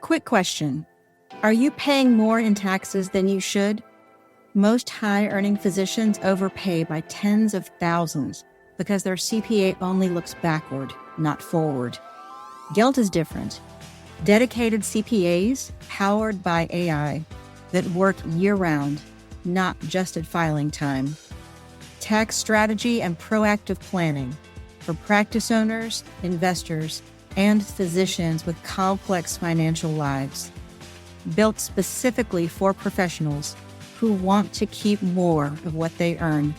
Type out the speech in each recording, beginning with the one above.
Quick question. Are you paying more in taxes than you should? Most high-earning physicians overpay by tens of thousands because their CPA only looks backward, not forward. Gelt is different. Dedicated CPAs powered by AI that work year-round, not just at filing time. Tax strategy and proactive planning for practice owners, investors, and physicians with complex financial lives. Built specifically for professionals who want to keep more of what they earn.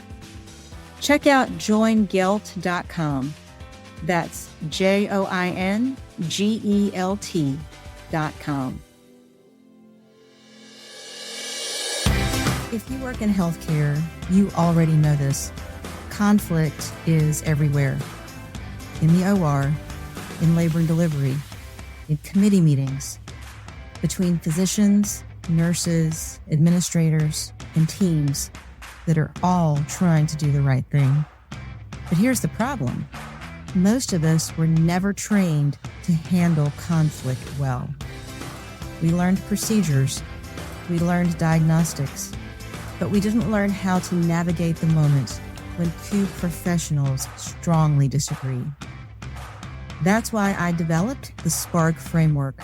Check out joingelt.com. That's JOINGELT.com. If you work in healthcare, you already know this. Conflict is everywhere. In the OR, in labor and delivery, in committee meetings, between physicians, nurses, administrators, and teams that are all trying to do the right thing. But here's the problem. Most of us were never trained to handle conflict well. We learned procedures, we learned diagnostics, but we didn't learn how to navigate the moment when two professionals strongly disagree. That's why I developed the SPARK framework.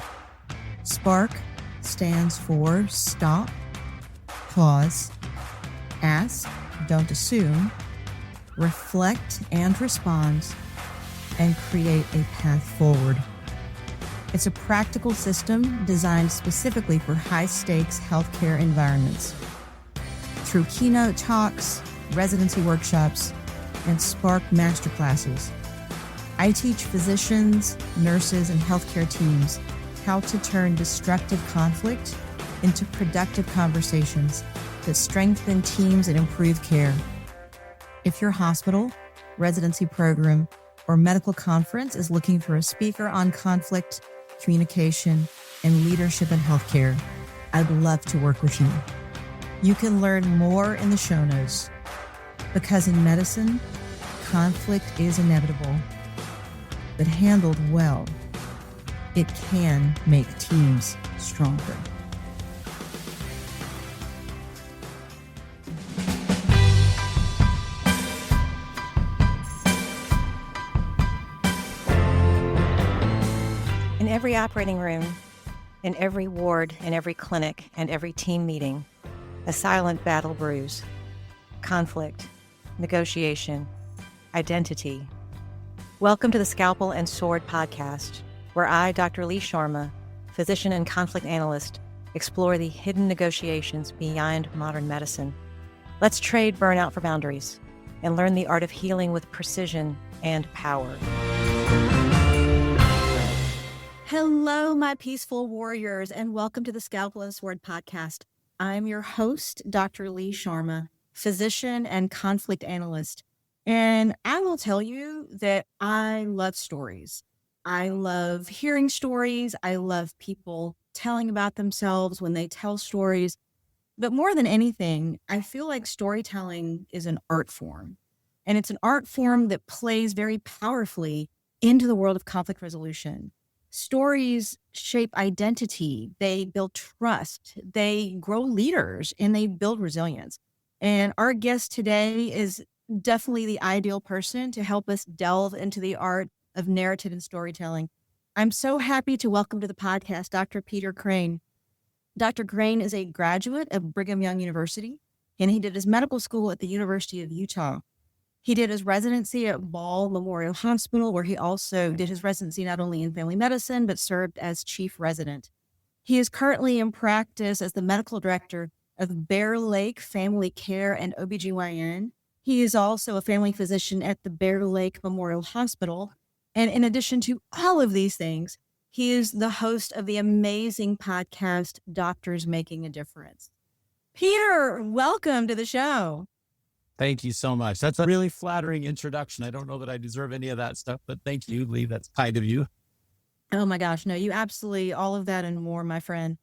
SPARK stands for stop, pause, ask, don't assume, reflect and respond, and create a path forward. It's a practical system designed specifically for high-stakes healthcare environments. Through keynote talks, residency workshops, and SPARK masterclasses, I teach physicians, nurses, and healthcare teams how to turn destructive conflict into productive conversations that strengthen teams and improve care. If your hospital, residency program, or medical conference is looking for a speaker on conflict, communication, and leadership in healthcare, I'd love to work with you. You can learn more in the show notes. Because in medicine, conflict is inevitable, but handled well, it can make teams stronger. In every operating room, in every ward, in every clinic, and every team meeting, a silent battle brews. Conflict, negotiation, identity. Welcome to the Scalpel and Sword podcast, where I, Dr. Lee Sharma, physician and conflict analyst, explore the hidden negotiations beyond modern medicine. Let's trade burnout for boundaries and learn the art of healing with precision and power. Hello, my peaceful warriors, and welcome to the Scalpel and Sword podcast. I'm your host, Dr. Lee Sharma, physician and conflict analyst. And I will tell you that I love stories. I love hearing stories. I love people telling about themselves when they tell stories. But more than anything, I feel like storytelling is an art form. And it's an art form that plays very powerfully into the world of conflict resolution. Stories shape identity, they build trust, they grow leaders, and they build resilience. And our guest today is definitely the ideal person to help us delve into the art of narrative and storytelling. I'm so happy to welcome to the podcast Dr. Peter Crane. Dr. Crane is a graduate of Brigham Young University, and he did his medical school at the University of Utah. He did his residency at Ball Memorial Hospital, where he also did his residency not only in family medicine, but served as chief resident. He is currently in practice as the medical director of Bear Lake Family Care and OBGYN. He is also a family physician at the Bear Lake Memorial Hospital. And in addition to all of these things, he is the host of the amazing podcast, Doctors Making a Difference. Peter, welcome to the show. Thank you so much. That's a really flattering introduction. I don't know that I deserve any of that stuff, but thank you, Lee. That's kind of you. Oh my gosh, no, you absolutely, all of that and more, my friend.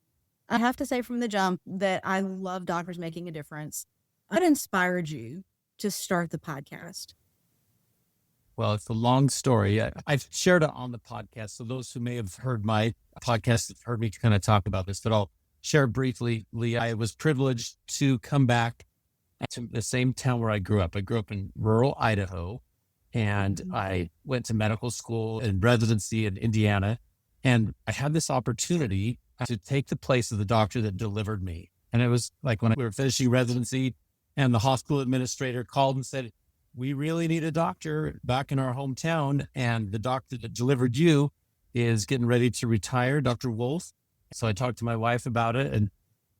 I have to say from the jump that I love Doctors Making a Difference. What inspired you to start the podcast? Well, it's a long story. I've shared it on the podcast. So those who may have heard my podcast have heard me kind of talk about this, but I'll share briefly. Lee, I was privileged to come back to the same town where I grew up. I grew up in rural Idaho, and I went to medical school and residency in Indiana. And I had this opportunity to take the place of the doctor that delivered me. And it was like when we were finishing residency and the hospital administrator called and said, we really need a doctor back in our hometown. And the doctor that delivered you is getting ready to retire, Dr. Wolf. So I talked to my wife about it. And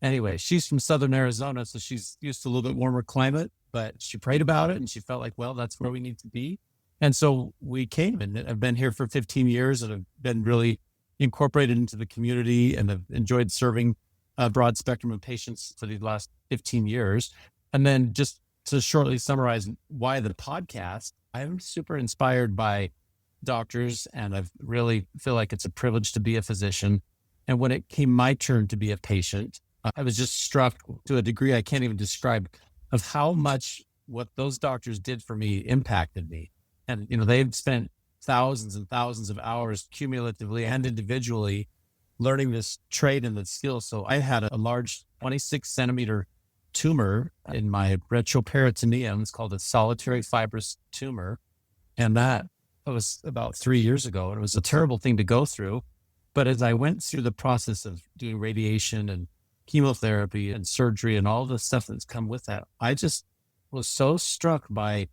anyway, she's from Southern Arizona, so she's used to a little bit warmer climate, but she prayed about it and she felt like, well, that's where we need to be. And so we came, and I've been here for 15 years and have been really incorporated into the community and have enjoyed serving a broad spectrum of patients for the last 15 years. And then just to shortly summarize why the podcast, I'm super inspired by doctors, and I really feel like it's a privilege to be a physician. And when it came my turn to be a patient, I was just struck to a degree I can't even describe of how much what those doctors did for me impacted me. And, they've spent thousands and thousands of hours cumulatively and individually learning this trade and the skill. So I had a large 26 centimeter tumor in my retroperitoneum. It's called a solitary fibrous tumor. And that was about 3 years ago. And it was a terrible thing to go through. But as I went through the process of doing radiation and chemotherapy and surgery and all the stuff that's come with that, I just was so struck by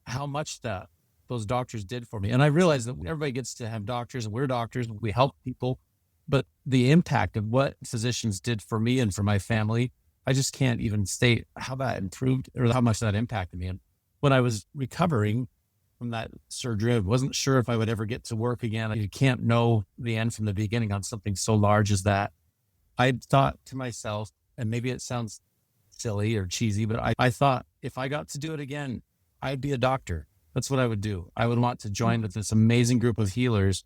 how much those doctors did for me. And I realized that everybody gets to have doctors, and we're doctors, and we help people. But the impact of what physicians did for me and for my family, I just can't even state how that improved or how much that impacted me. And when I was recovering from that surgery, I wasn't sure if I would ever get to work again. You can't know the end from the beginning on something so large as that. I thought to myself, and maybe it sounds silly or cheesy, but I thought if I got to do it again, I'd be a doctor. That's what I would do. I would want to join with this amazing group of healers.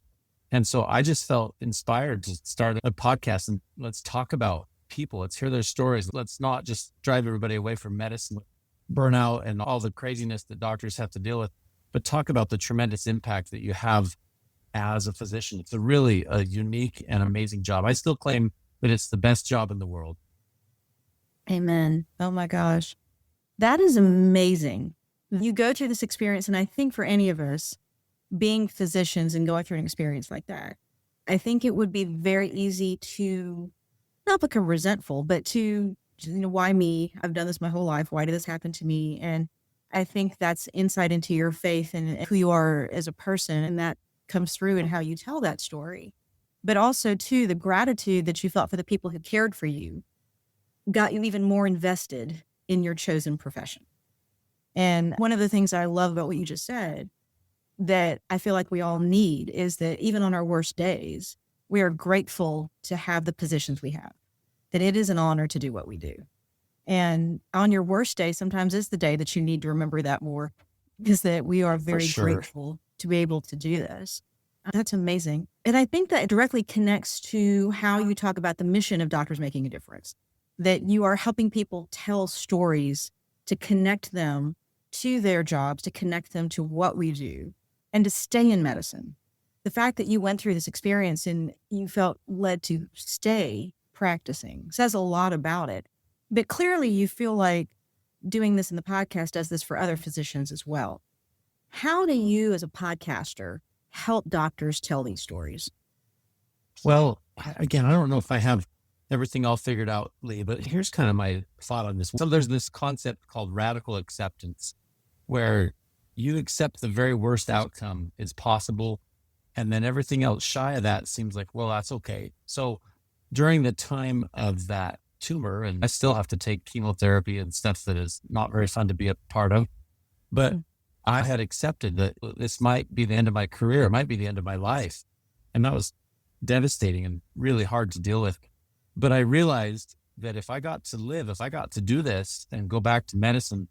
And so I just felt inspired to start a podcast, and let's talk about people. Let's hear their stories. Let's not just drive everybody away from medicine, burnout, and all the craziness that doctors have to deal with, but talk about the tremendous impact that you have as a physician. It's really a unique and amazing job. I still claim that it's the best job in the world. Amen. Oh my gosh. That is amazing. You go through this experience, and I think for any of us, being physicians and going through an experience like that, I think it would be very easy to not become resentful, but to, why me? I've done this my whole life. Why did this happen to me? And I think that's insight into your faith and who you are as a person. And that comes through in how you tell that story. But also, too, the gratitude that you felt for the people who cared for you got you even more invested in your chosen profession. And one of the things I love about what you just said that I feel like we all need is that even on our worst days, we are grateful to have the positions we have, that it is an honor to do what we do. And on your worst day, sometimes it's the day that you need to remember that more, is that we are very grateful to be able to do this. That's amazing. And I think that directly connects to how you talk about the mission of Doctors Making a Difference, that you are helping people tell stories to connect them to their jobs, to connect them to what we do, and to stay in medicine. The fact that you went through this experience and you felt led to stay practicing says a lot about it. But clearly you feel like doing this in the podcast does this for other physicians as well. How do you as a podcaster help doctors tell these stories? Well, again, I don't know if I have everything all figured out, Lee, but here's kind of my thought on this. So there's this concept called radical acceptance, where you accept the very worst outcome is possible, and then everything else shy of that seems like, well, that's okay. So during the time of that tumor, and I still have to take chemotherapy and stuff that is not very fun to be a part of, but I had accepted that this might be the end of my career. It might be the end of my life. And that was devastating and really hard to deal with. But I realized that if I got to live, if I got to do this and go back to medicine,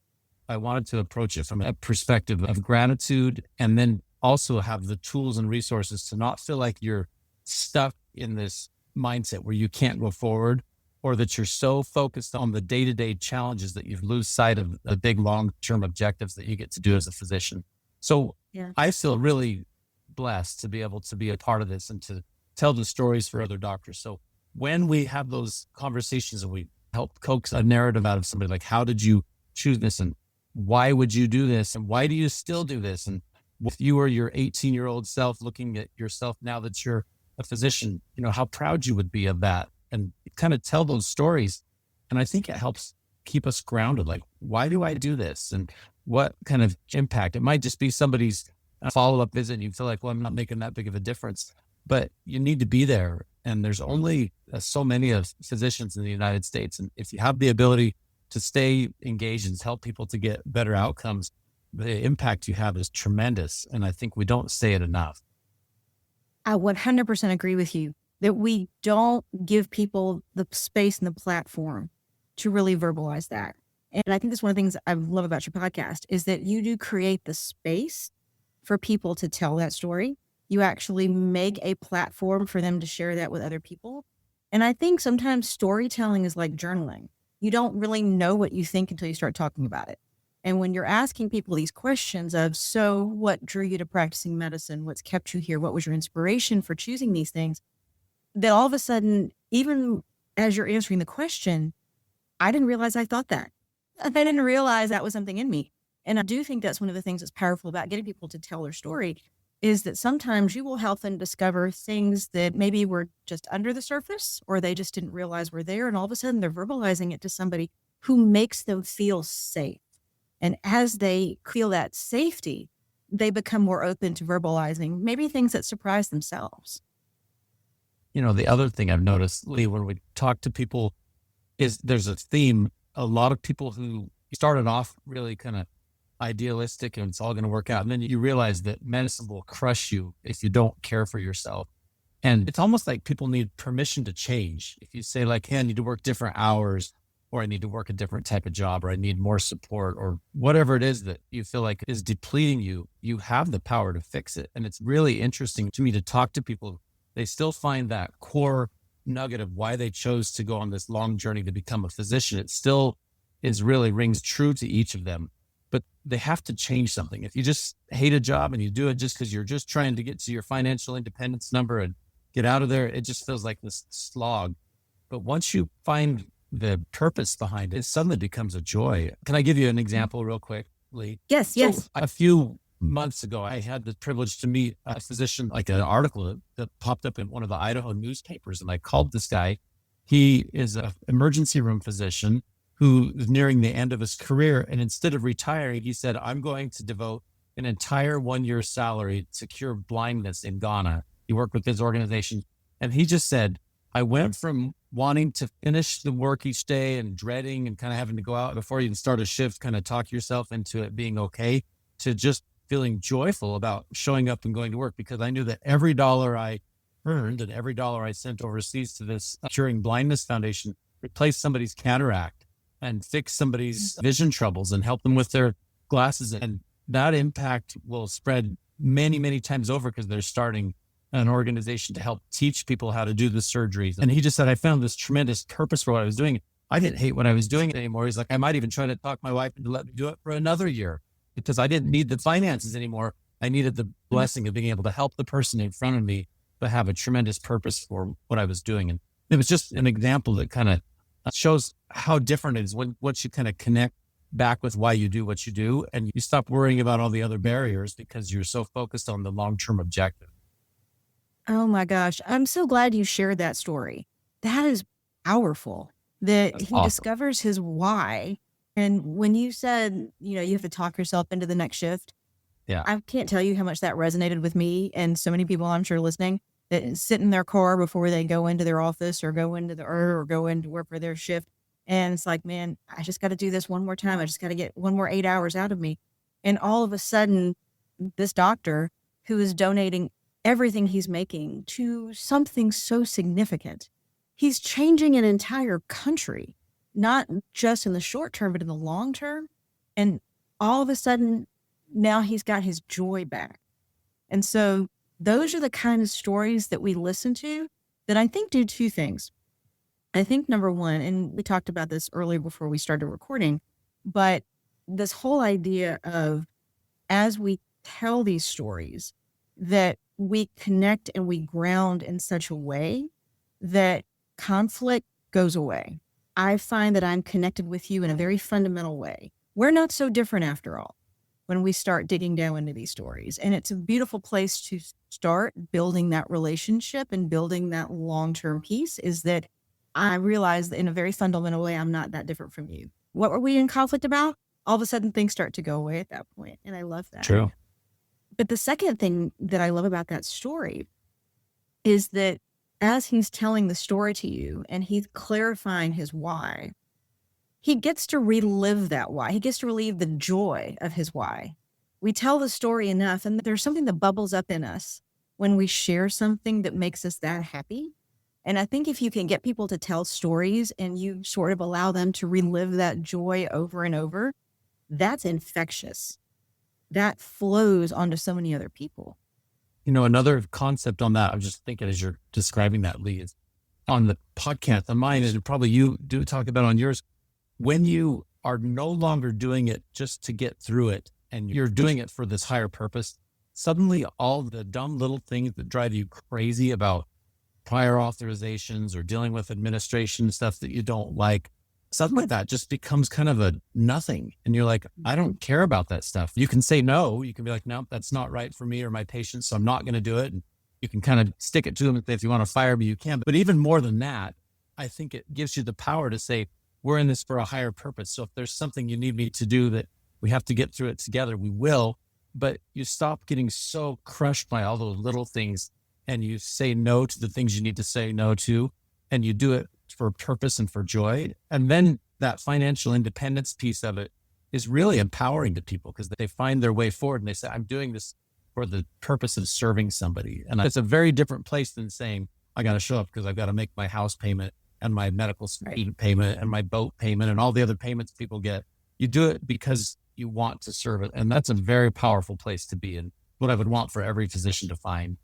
I wanted to approach it from a perspective of gratitude, and then also have the tools and resources to not feel like you're stuck in this mindset where you can't go forward, or that you're so focused on the day-to-day challenges that you lose sight of the big long-term objectives that you get to do as a physician. So Yeah. I feel really blessed to be able to be a part of this and to tell the stories for other doctors. So when we have those conversations and we help coax a narrative out of somebody, like, how did you choose this? And why would you do this? And why do you still do this? And if you were your 18-year-old self looking at yourself now that you're a physician, how proud you would be of that, and kind of tell those stories. And I think it helps keep us grounded. Like, why do I do this? And what kind of impact? It might just be somebody's follow-up visit. And you feel like, well, I'm not making that big of a difference, but you need to be there. And there's only so many of physicians in the United States. And if you have the ability to stay engaged and help people to get better outcomes, the impact you have is tremendous. And I think we don't say it enough. I 100% agree with you that we don't give people the space and the platform to really verbalize that. And I think that's one of the things I love about your podcast is that you do create the space for people to tell that story. You actually make a platform for them to share that with other people. And I think sometimes storytelling is like journaling. You don't really know what you think until you start talking about it. And when you're asking people these questions of, so what drew you to practicing medicine? What's kept you here? What was your inspiration for choosing these things? Then all of a sudden, even as you're answering the question, I didn't realize I thought that. I didn't realize that was something in me. And I do think that's one of the things that's powerful about getting people to tell their story is that sometimes you will help them discover things that maybe were just under the surface or they just didn't realize were there. And all of a sudden they're verbalizing it to somebody who makes them feel safe. And as they feel that safety, they become more open to verbalizing maybe things that surprise themselves. The other thing I've noticed, Lee, when we talk to people is there's a theme. A lot of people who started off really kind of idealistic and it's all going to work out. And then you realize that medicine will crush you if you don't care for yourself. And it's almost like people need permission to change. If you say like, hey, I need to work different hours, or I need to work a different type of job, or I need more support, or whatever it is that you feel like is depleting you, you have the power to fix it. And it's really interesting to me to talk to people. They still find that core nugget of why they chose to go on this long journey to become a physician. It still really rings true to each of them, but they have to change something. If you just hate a job and you do it just because you're just trying to get to your financial independence number and get out of there, it just feels like this slog. But once you find the purpose behind it, it suddenly becomes a joy. Can I give you an example real quick, Lee? Yes. So a few months ago, I had the privilege to meet a physician, like an article that popped up in one of the Idaho newspapers. And I called this guy. He is an emergency room physician who is nearing the end of his career. And instead of retiring, he said, I'm going to devote an entire 1-year salary to cure blindness in Ghana. He worked with his organization. And he just said, I went from wanting to finish the work each day and dreading and kind of having to go out before you can start a shift, kind of talk yourself into it being okay, to just feeling joyful about showing up and going to work, because I knew that every dollar I earned and every dollar I sent overseas to this Curing Blindness Foundation replaced somebody's cataract and fix somebody's vision troubles and help them with their glasses. And that impact will spread many, many times over because they're starting an organization to help teach people how to do the surgeries. And he just said, I found this tremendous purpose for what I was doing. I didn't hate what I was doing anymore. He's like, I might even try to talk my wife into let me do it for another year because I didn't need the finances anymore. I needed the blessing of being able to help the person in front of me, but have a tremendous purpose for what I was doing. And it was just an example that kind of shows how different it is once you kind of connect back with why you do what you do, and you stop worrying about all the other barriers because you're so focused on the long-term objective. Oh my gosh. I'm so glad you shared that story. That is powerful that That's he awesome. discovers his why. And when you said, you have to talk yourself into the next shift. Yeah. I can't tell you how much that resonated with me and so many people I'm sure listening that sit in their car before they go into their office or go into or go into work for their shift. And it's like, man, I just got to do this one more time. I just got to get one more 8 hours out of me. And all of a sudden, this doctor who is donating everything he's making to something so significant, he's changing an entire country, not just in the short term, but in the long term. And all of a sudden, now he's got his joy back. And so those are the kind of stories that we listen to that I think do two things. I think number one, and we talked about this earlier before we started recording, but this whole idea of as we tell these stories, that we connect and we ground in such a way that conflict goes away. I find that I'm connected with you in a very fundamental way. We're not so different after all when we start digging down into these stories. And it's a beautiful place to start building that relationship and building that long-term piece, is that I realize that in a very fundamental way, I'm not that different from you. What were we in conflict about? All of a sudden things start to go away at that point. And I love that. True. But the second thing that I love about that story is that as he's telling the story to you and he's clarifying his why, he gets to relive that why. He gets to relive the joy of his why. We tell the story enough, and there's something that bubbles up in us when we share something that makes us that happy. And I think if you can get people to tell stories and you sort of allow them to relive that joy over and over, that's infectious. That flows onto so many other people. Another concept on that, I'm just thinking as you're describing that, Lee, is on the podcast, on mine, and probably you do talk about on yours, when you are no longer doing it just to get through it and you're doing it for this higher purpose, suddenly all the dumb little things that drive you crazy about prior authorizations or dealing with administration stuff that you don't like, suddenly that just becomes kind of a nothing. And you're like, I don't care about that stuff. You can say no. You can be like, no, that's not right for me or my patients, so I'm not going to do it. And you can kind of stick it to them and say, if you want to fire me, you can. But even more than that, I think it gives you the power to say, we're in this for a higher purpose. So if there's something you need me to do that we have to get through it together, we will. But you stop getting so crushed by all those little things and you say no to the things you need to say no to, and you do it for purpose and for joy. And then that financial independence piece of it is really empowering to people because they find their way forward and they say, I'm doing this for the purpose of serving somebody. And it's a very different place than saying, I got to show up because I've got to make my house payment and my medical payment and my boat payment and all the other payments people get. You do it because you want to serve it. And that's a very powerful place to be, and what I would want for every physician to find.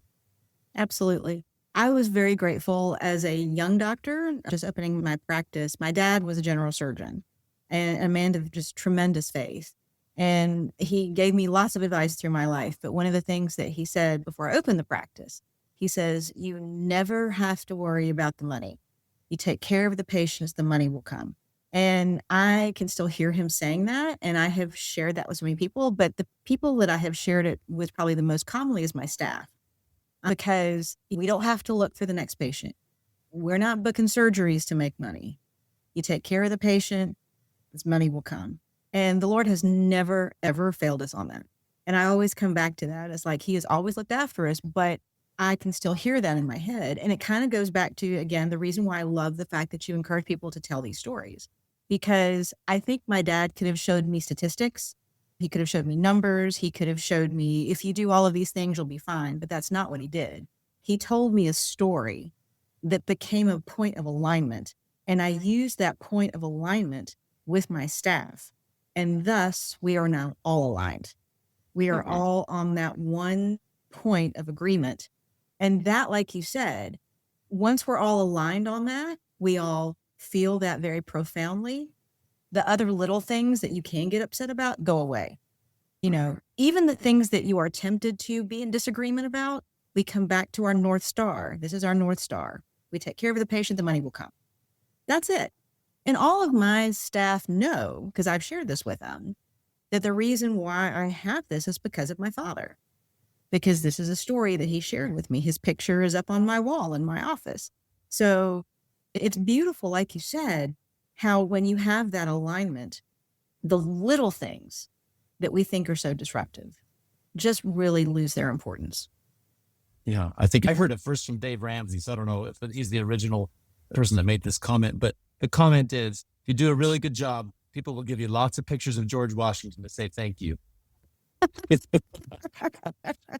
Absolutely. I was very grateful as a young doctor, just opening my practice. My dad was a general surgeon and a man of just tremendous faith. And he gave me lots of advice through my life. But one of the things that he said before I opened the practice, he says, you never have to worry about the money. You take care of the patients, the money will come. And I can still hear him saying that. And I have shared that with so many people, but the people that I have shared it with probably the most commonly is my staff, because we don't have to look for the next patient. We're not booking surgeries to make money. You take care of the patient, this money will come. And the Lord has never, ever failed us on that. And I always come back to that. It's like he has always looked after us, but I can still hear that in my head. And it kind of goes back to, again, the reason why I love the fact that you encourage people to tell these stories, because I think my dad could have showed me statistics. He could have showed me numbers. He could have showed me, if you do all of these things, you'll be fine. But that's not what he did. He told me a story that became a point of alignment. And I used that point of alignment with my staff. And thus, we are now all aligned. We are all on that one point of agreement. And that, like you said, once we're all aligned on that, we all feel that very profoundly. The other little things that you can get upset about go away. Even the things that you are tempted to be in disagreement about, we come back to our North Star. This is our North Star. We take care of the patient, the money will come. That's it. And all of my staff know, because I've shared this with them, that the reason why I have this is because of my father. Because this is a story that he shared with me. His picture is up on my wall in my office. So it's beautiful, like you said, how when you have that alignment, the little things that we think are so disruptive just really lose their importance. Yeah, I think I heard it first from Dave Ramsey, so I don't know if he's the original person that made this comment, but the comment is, if you do a really good job, people will give you lots of pictures of George Washington to say thank you.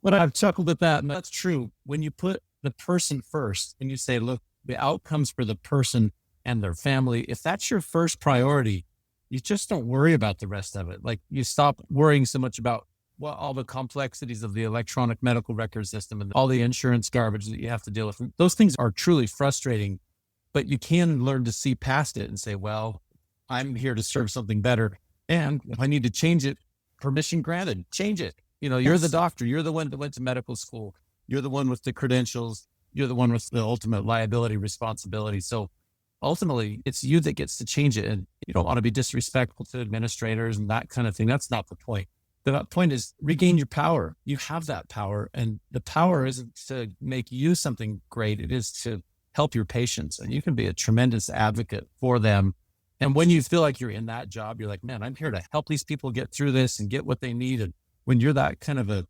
But I've chuckled at that, and that's true. When you put the person first and you say, look, the outcomes for the person and their family, if that's your first priority, you just don't worry about the rest of it. Like, you stop worrying so much about all the complexities of the electronic medical record system and all the insurance garbage that you have to deal with. Those things are truly frustrating, but you can learn to see past it and say, well, I'm here to serve something better. And if I need to change it, permission granted, change it. You're the Yes. doctor. You're the one that went to medical school. You're the one with the credentials. You're the one with the ultimate liability responsibility. So ultimately, it's you that gets to change it. And you don't want to be disrespectful to administrators and that kind of thing. That's not the point. The point is regain your power. You have that power. And the power isn't to make you something great. It is to help your patients. And you can be a tremendous advocate for them. And when you feel like you're in that job, you're like, man, I'm here to help these people get through this and get what they need. And when you're that kind of a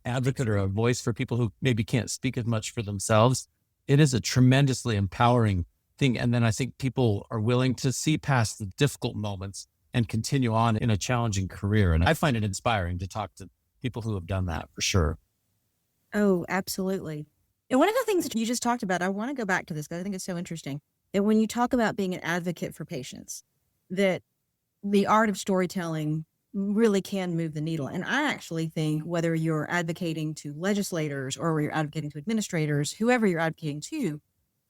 advocate or a voice for people who maybe can't speak as much for themselves, it is a tremendously empowering thing. And then I think people are willing to see past the difficult moments and continue on in a challenging career. And I find it inspiring to talk to people who have done that for sure. Oh, absolutely. And one of the things that you just talked about, I want to go back to this because I think it's so interesting that when you talk about being an advocate for patients, that the art of storytelling really can move the needle. And I actually think whether you're advocating to legislators or you're advocating to administrators, whoever you're advocating to,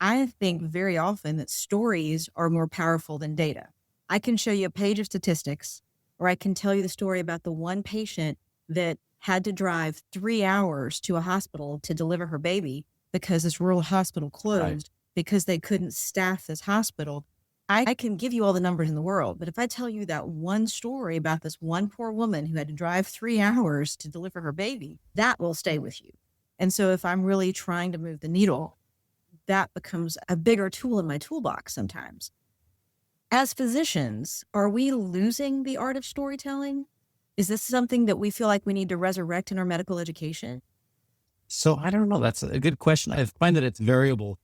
I think very often that stories are more powerful than data. I can show you a page of statistics, or I can tell you the story about the one patient that had to drive 3 hours to a hospital to deliver her baby because this rural hospital closed because they couldn't staff this hospital. I can give you all the numbers in the world, but if I tell you that one story about this one poor woman who had to drive 3 hours to deliver her baby, that will stay with you. And so if I'm really trying to move the needle, that becomes a bigger tool in my toolbox sometimes. As physicians, are we losing the art of storytelling? Is this something that we feel like we need to resurrect in our medical education? So I don't know. That's a good question. I find that it's variable.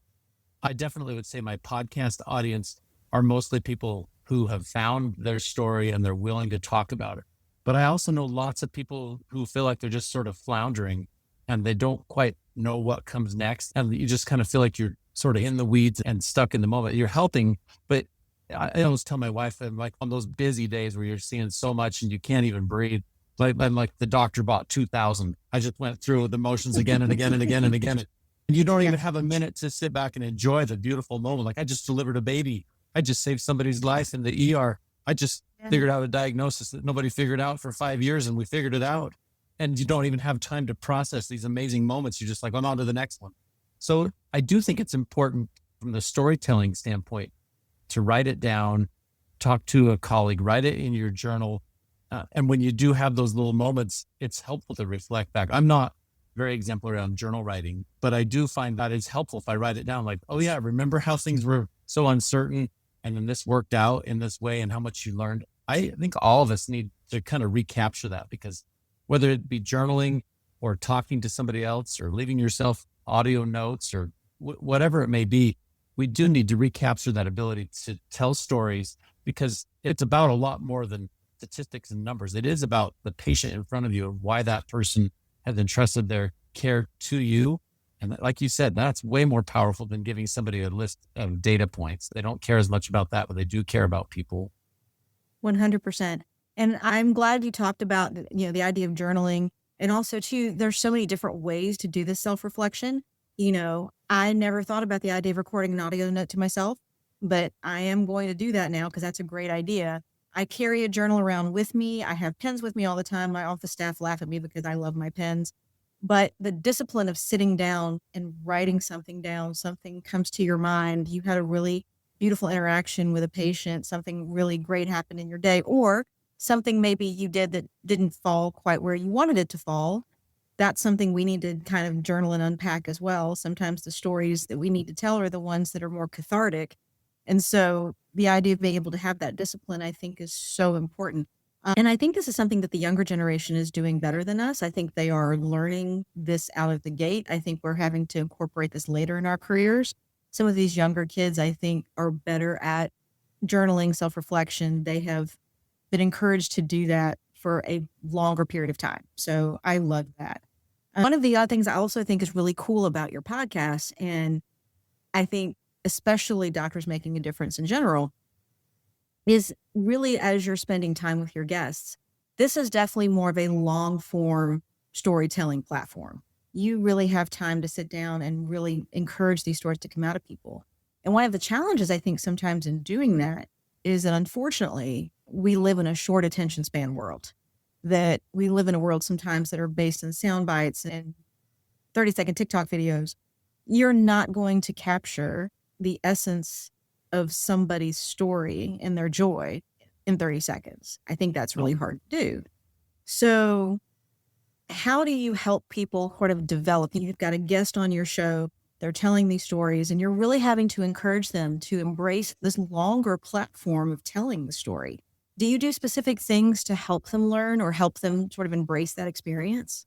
I definitely would say my podcast audience are mostly people who have found their story and they're willing to talk about it. But I also know lots of people who feel like they're just sort of floundering and they don't quite know what comes next. And you just kind of feel like you're sort of in the weeds and stuck in the moment. You're helping, but I always tell my wife, I'm like on those busy days where you're seeing so much and you can't even breathe. Like I'm like the doctor bought 2,000. I just went through the motions again and again and again and again. And you don't even have a minute to sit back and enjoy the beautiful moment. Like I just delivered a baby. I just saved somebody's life in the ER. I just figured out a diagnosis that nobody figured out for 5 years and we figured it out. And you don't even have time to process these amazing moments. You're just like, I'm on to the next one. So I do think it's important from the storytelling standpoint to write it down, talk to a colleague, write it in your journal. And when you do have those little moments, it's helpful to reflect back. I'm not very exemplary on journal writing, but I do find that it's helpful if I write it down like, oh yeah, remember how things were so uncertain and then this worked out in this way and how much you learned. I think all of us need to kind of recapture that because whether it be journaling or talking to somebody else or leaving yourself audio notes or whatever it may be, we do need to recapture that ability to tell stories because it's about a lot more than statistics and numbers. It is about the patient in front of you and why that person has entrusted their care to you. And like you said, that's way more powerful than giving somebody a list of data points. They don't care as much about that, but they do care about people. 100%. And I'm glad you talked about, the idea of journaling. And also too, there's so many different ways to do this self-reflection. I never thought about the idea of recording an audio note to myself, but I am going to do that now because that's a great idea. I carry a journal around with me. I have pens with me all the time. My office staff laugh at me because I love my pens. But the discipline of sitting down and writing something down, something comes to your mind, you had a really beautiful interaction with a patient, something really great happened in your day, or something maybe you did that didn't fall quite where you wanted it to fall. That's something we need to kind of journal and unpack as well. Sometimes the stories that we need to tell are the ones that are more cathartic. And so the idea of being able to have that discipline, I think, is so important. And I think this is something that the younger generation is doing better than us. I think they are learning this out of the gate. I think we're having to incorporate this later in our careers. Some of these younger kids, I think, are better at journaling, self-reflection. They have been encouraged to do that for a longer period of time. So I love that. One of the other things I also think is really cool about your podcast, and I think especially doctors making a difference in general, is really as you're spending time with your guests, this is definitely more of a long form storytelling platform. You really have time to sit down and really encourage these stories to come out of people. And one of the challenges I think sometimes in doing that is that unfortunately we live in a short attention span world, that we live in a world sometimes that are based in sound bites and 30-second TikTok videos. You're not going to capture the essence of somebody's story and their joy in 30 seconds. I think that's really hard to do. So how do you help people sort of develop? You've got a guest on your show, they're telling these stories, and you're really having to encourage them to embrace this longer platform of telling the story. Do you do specific things to help them learn or help them sort of embrace that experience?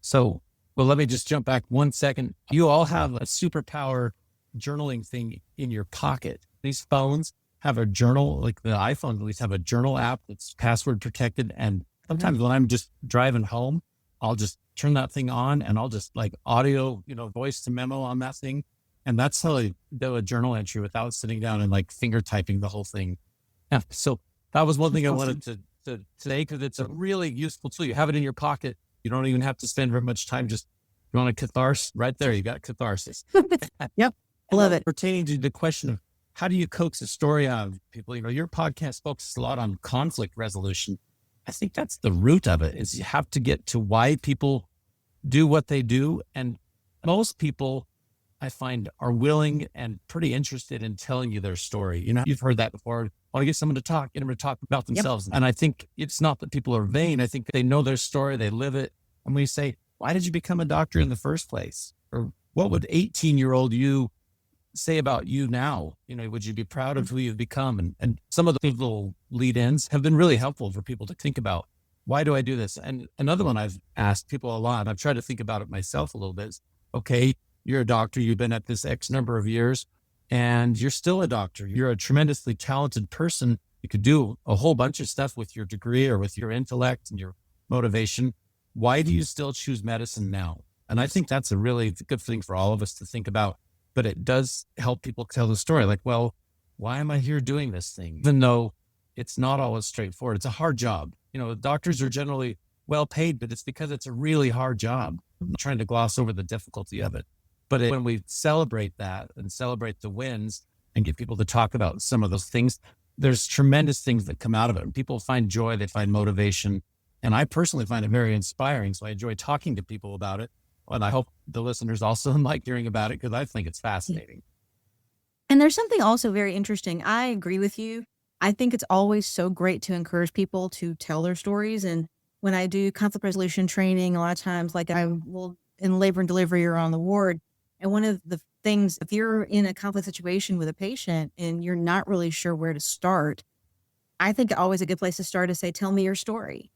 So, well, let me just jump back 1 second. You all have a superpower journaling thing in your pocket. These phones have a journal, like the iPhone at least have a journal app that's password protected. And sometimes when I'm just driving home, I'll just turn that thing on and I'll just like audio, voice to memo on that thing. And that's how I do a journal entry without sitting down and like finger typing the whole thing. Yeah. So that was one thing I wanted to say, because it's a really useful tool. You have it in your pocket. You don't even have to spend very much time. Just you want a catharsis right there. You got catharsis. Yep. Love it. Pertaining to the question of how do you coax a story out of people? Your podcast focuses a lot on conflict resolution. I think that's the root of it, is you have to get to why people do what they do. And most people, I find, are willing and pretty interested in telling you their story. You've heard that before. I want to get someone to talk, get them to talk about themselves. Yep. And I think it's not that people are vain. I think they know their story, they live it. And we say, why did you become a doctor in the first place? Or what would 18-year-old you say about you now? Would you be proud of who you've become? And some of the little lead-ins have been really helpful for people to think about, why do I do this? And another one I've asked people a lot, I've tried to think about it myself a little bit, is, okay, you're a doctor, you've been at this X number of years, and you're still a doctor. You're a tremendously talented person. You could do a whole bunch of stuff with your degree or with your intellect and your motivation. Why do you still choose medicine now? And I think that's a really good thing for all of us to think about. But it does help people tell the story. Like, well, why am I here doing this thing? Even though it's not always straightforward. It's a hard job. Doctors are generally well paid, but it's because it's a really hard job. I'm not trying to gloss over the difficulty of it. But when we celebrate that and celebrate the wins and get people to talk about some of those things, there's tremendous things that come out of it. And people find joy, they find motivation. And I personally find it very inspiring. So I enjoy talking to people about it. And I hope the listeners also like hearing about it, because I think it's fascinating. And there's something also very interesting. I agree with you. I think it's always so great to encourage people to tell their stories. And when I do conflict resolution training, a lot of times, like I will in labor and delivery or on the ward. And one of the things, if you're in a conflict situation with a patient and you're not really sure where to start, I think always a good place to start is say, tell me your story.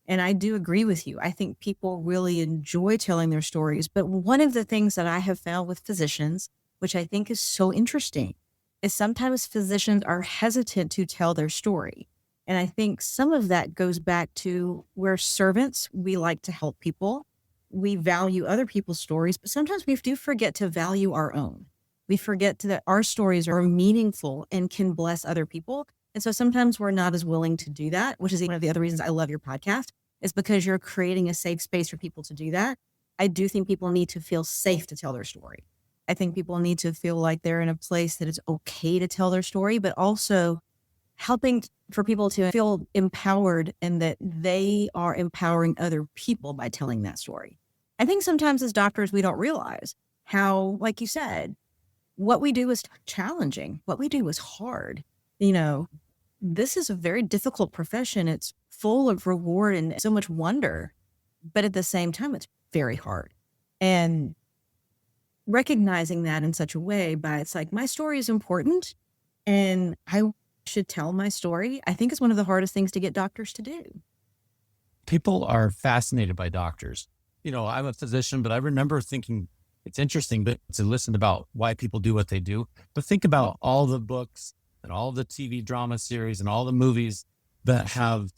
And I do agree with you. I think people really enjoy telling their stories. But one of the things that I have found with physicians, which I think is so interesting, is sometimes physicians are hesitant to tell their story. And I think some of that goes back to where servants, we like to help people. We value other people's stories, but sometimes we do forget to value our own. We forget that our stories are meaningful and can bless other people. And so sometimes we're not as willing to do that, which is one of the other reasons I love your podcast, is because you're creating a safe space for people to do that. I do think people need to feel safe to tell their story. I think people need to feel like they're in a place that it's okay to tell their story, but also helping for people to feel empowered and that they are empowering other people by telling that story. I think sometimes as doctors, we don't realize how, like you said, what we do is challenging. What we do is hard. This is a very difficult profession. It's full of reward and so much wonder, but at the same time, it's very hard. And recognizing that in such a way it's like, my story is important and I should tell my story, I think is one of the hardest things to get doctors to do. People are fascinated by doctors. I'm a physician, but I remember thinking it's interesting to listen about why people do what they do. But think about all the books and all the TV drama series and all the movies that have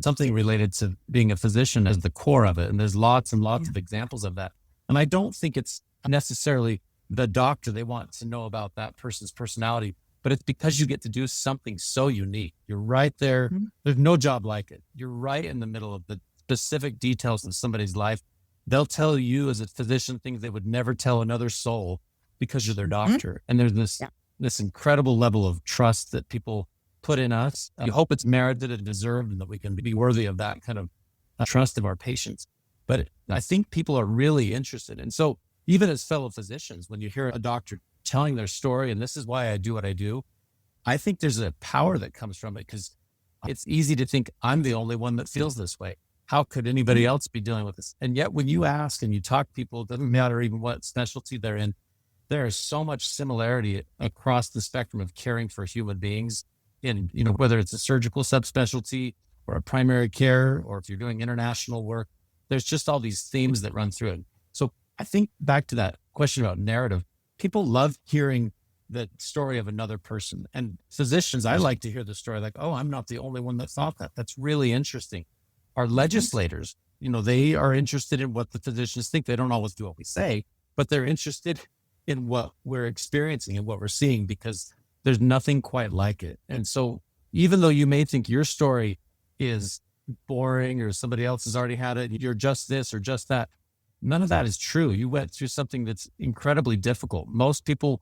something related to being a physician as the core of it. And there's lots and lots of examples of that. And I don't think it's necessarily the doctor. They want to know about that person's personality, but it's because you get to do something so unique. You're right there. Mm-hmm. There's no job like it. You're right in the middle of the specific details in somebody's life. They'll tell you as a physician things they would never tell another soul because you're their doctor. Mm-hmm. And there's this incredible level of trust that people put in us. You hope it's merited and deserved and that we can be worthy of that kind of trust of our patients. But I think people are really interested. And so even as fellow physicians, when you hear a doctor telling their story, and this is why I do what I do, I think there's a power that comes from it, because it's easy to think I'm the only one that feels this way. How could anybody else be dealing with this? And yet when you ask and you talk to people, it doesn't matter even what specialty they're in, there is so much similarity across the spectrum of caring for human beings in, whether it's a surgical subspecialty or a primary care, or if you're doing international work, there's just all these themes that run through it. So I think back to that question about narrative, people love hearing the story of another person. And physicians, I like to hear the story like, oh, I'm not the only one that thought that. That's really interesting. Our legislators, they are interested in what the physicians think. They don't always do what we say, but they're interested in what we're experiencing and what we're seeing, because there's nothing quite like it. And so even though you may think your story is boring or somebody else has already had it, you're just this or just that, none of that is true. You went through something that's incredibly difficult. Most people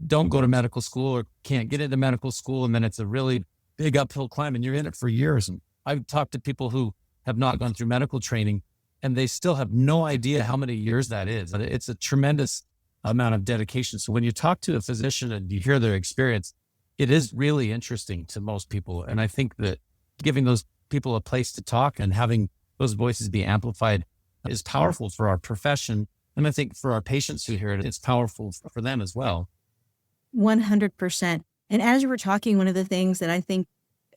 don't go to medical school or can't get into medical school, and then it's a really big uphill climb and you're in it for years. And I've talked to people who have not gone through medical training and they still have no idea how many years that is. It's a tremendous amount of dedication. So when you talk to a physician and you hear their experience, it is really interesting to most people. And I think that giving those people a place to talk and having those voices be amplified is powerful for our profession. And I think for our patients who hear it, it's powerful for them as well. 100%. And as you were talking, one of the things that I think,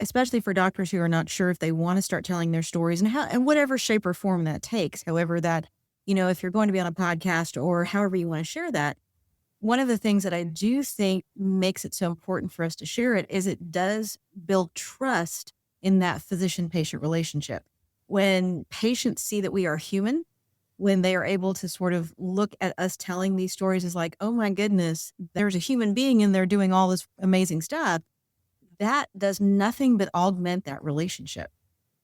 especially for doctors who are not sure if they want to start telling their stories and whatever shape or form that takes, however that, if you're going to be on a podcast or however you want to share that, one of the things that I do think makes it so important for us to share it is it does build trust in that physician-patient relationship. When patients see that we are human, when they are able to sort of look at us telling these stories as like, oh my goodness, there's a human being in there doing all this amazing stuff, that does nothing but augment that relationship.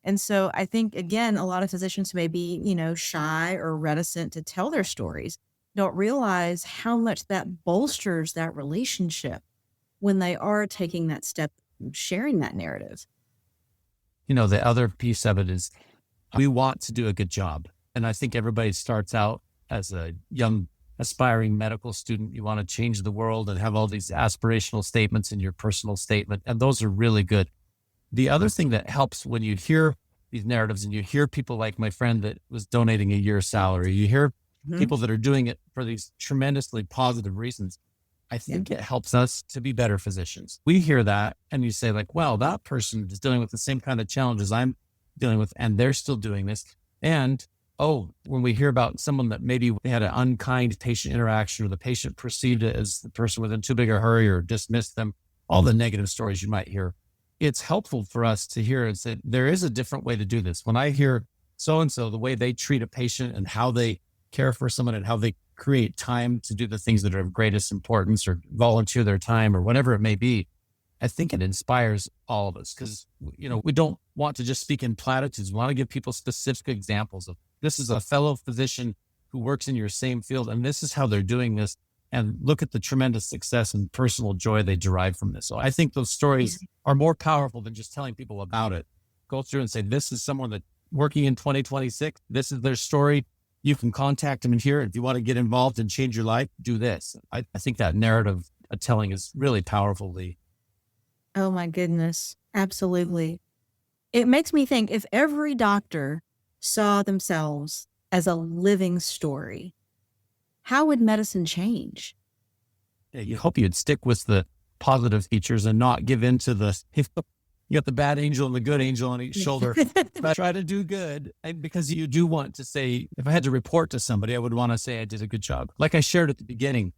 And so I think, again, a lot of physicians may be, shy or reticent to tell their stories, don't realize how much that bolsters that relationship when they are taking that step, sharing that narrative. The other piece of it is we want to do a good job. And I think everybody starts out as a young aspiring medical student. You want to change the world and have all these aspirational statements in your personal statement. And those are really good. The other thing that helps when you hear these narratives and you hear people like my friend that was donating a year's salary, you hear people that are doing it for these tremendously positive reasons, I think it helps us to be better physicians. We hear that and you say like, well, that person is dealing with the same kind of challenges I'm dealing with, and they're still doing this. And when we hear about someone that maybe they had an unkind patient interaction or the patient perceived it as the person was in too big a hurry or dismissed them, all the negative stories you might hear, it's helpful for us to hear and say, there is a different way to do this. When I hear so-and-so, the way they treat a patient and how they care for someone and how they create time to do the things that are of greatest importance or volunteer their time or whatever it may be, I think it inspires all of us because, we don't want to just speak in platitudes. We want to give people specific examples of this is a fellow physician who works in your same field, and this is how they're doing this. And look at the tremendous success and personal joy they derive from this. So I think those stories are more powerful than just telling people about it. Go through and say, this is someone that working in 2026. This is their story. You can contact them and hear it. If you want to get involved and change your life, do this. I think that narrative telling is really powerful, Lee. Oh my goodness. Absolutely. It makes me think if every doctor saw themselves as a living story, how would medicine change? Yeah, you hope you'd stick with the positive features and not give in to you got the bad angel and the good angel on each shoulder. But try to do good, because you do want to say, if I had to report to somebody, I would want to say I did a good job. Like I shared at the beginning,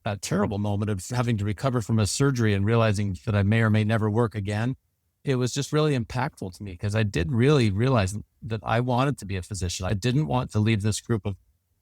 a terrible moment of having to recover from a surgery and realizing that I may or may never work again. It was just really impactful to me because I did really realize that I wanted to be a physician. I didn't want to leave this group of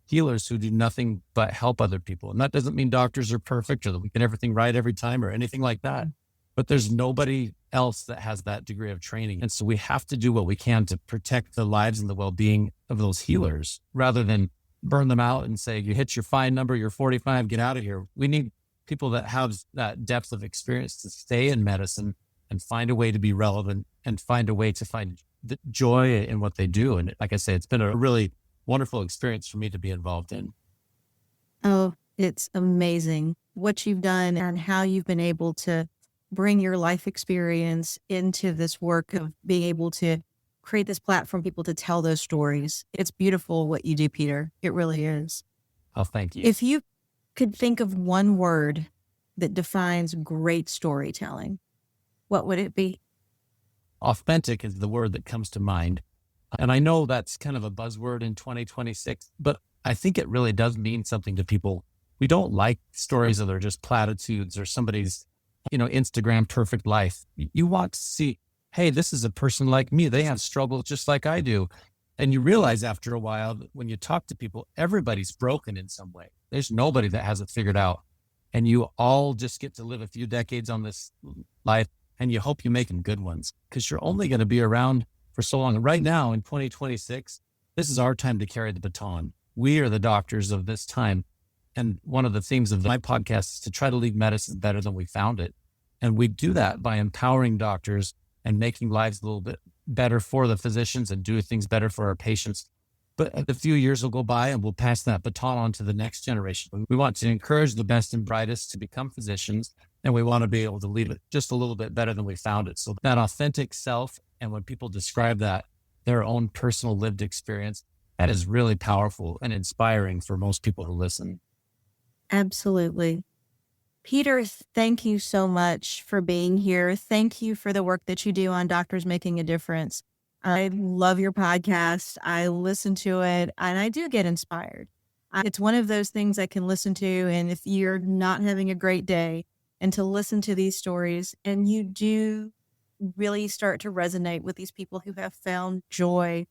healers who do nothing but help other people. And that doesn't mean doctors are perfect or that we get everything right every time or anything like that. But there's nobody else that has that degree of training. And so we have to do what we can to protect the lives and the well-being of those healers rather than burn them out and say, you hit your fine number, you're 45, get out of here. We need people that have that depth of experience to stay in medicine and find a way to be relevant and find a way to find the joy in what they do. And like I say, it's been a really wonderful experience for me to be involved in. Oh, it's amazing what you've done and how you've been able to bring your life experience into this work of being able to create this platform for people to tell those stories. It's beautiful what you do, Peter. It really is. Oh, thank you. If you could think of one word that defines great storytelling, what would it be? Authentic is the word that comes to mind. And I know that's kind of a buzzword in 2026, but I think it really does mean something to people. We don't like stories that are just platitudes or somebody's, Instagram perfect life. You want to see, hey, this is a person like me. They have struggles just like I do. And you realize after a while that when you talk to people, everybody's broken in some way. There's nobody that has it figured out. And you all just get to live a few decades on this life, and you hope you make them good ones because you're only going to be around for so long. And right now in 2026, this is our time to carry the baton. We are the doctors of this time. And one of the themes of my podcast is to try to leave medicine better than we found it. And we do that by empowering doctors and making lives a little bit better for the physicians and do things better for our patients. But a few years will go by and we'll pass that baton on to the next generation. We want to encourage the best and brightest to become physicians, and we want to be able to leave it just a little bit better than we found it. So that authentic self, and when people describe that, their own personal lived experience, that is really powerful and inspiring for most people who listen. Absolutely. Peter, thank you so much for being here. Thank you for the work that you do on Doctors Making a Difference. I love your podcast. I listen to it and I do get inspired. It's one of those things I can listen to. And if you're not having a great day, and to listen to these stories, and you do really start to resonate with these people who have found joy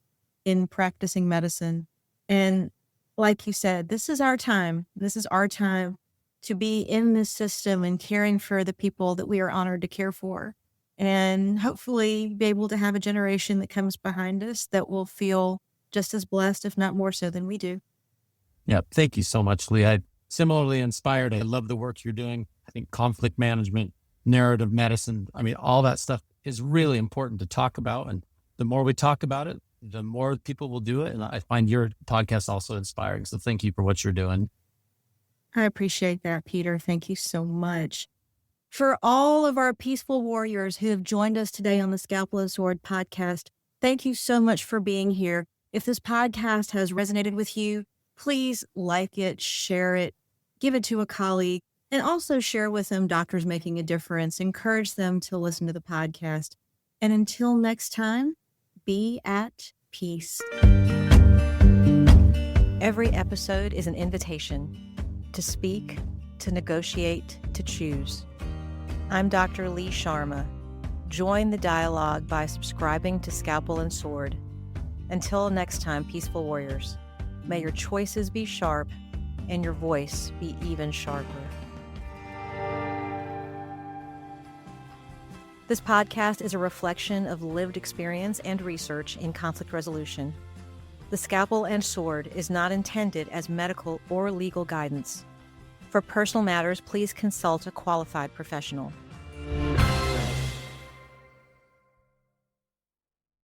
in practicing medicine. And like you said, this is our time. This is our time to be in this system and caring for the people that we are honored to care for. And hopefully be able to have a generation that comes behind us that will feel just as blessed, if not more so than we do. Yeah. Thank you so much, Lee. I'm similarly inspired. I love the work you're doing. I think conflict management, narrative medicine, all that stuff is really important to talk about. And the more we talk about it, the more people will do it. And I find your podcast also inspiring. So thank you for what you're doing. I appreciate that, Peter. Thank you so much. For all of our peaceful warriors who have joined us today on the Scalpel and Sword podcast, thank you so much for being here. If this podcast has resonated with you, please like it, share it, give it to a colleague, and also share with them Doctors Making a Difference. Encourage them to listen to the podcast. And until next time, be at peace. Every episode is an invitation to speak, to negotiate, to choose. I'm Dr. Lee Sharma. Join the dialogue by subscribing to Scalpel and Sword. Until next time, peaceful warriors, may your choices be sharp and your voice be even sharper. This podcast is a reflection of lived experience and research in conflict resolution. The Scalpel and Sword is not intended as medical or legal guidance. For personal matters, please consult a qualified professional.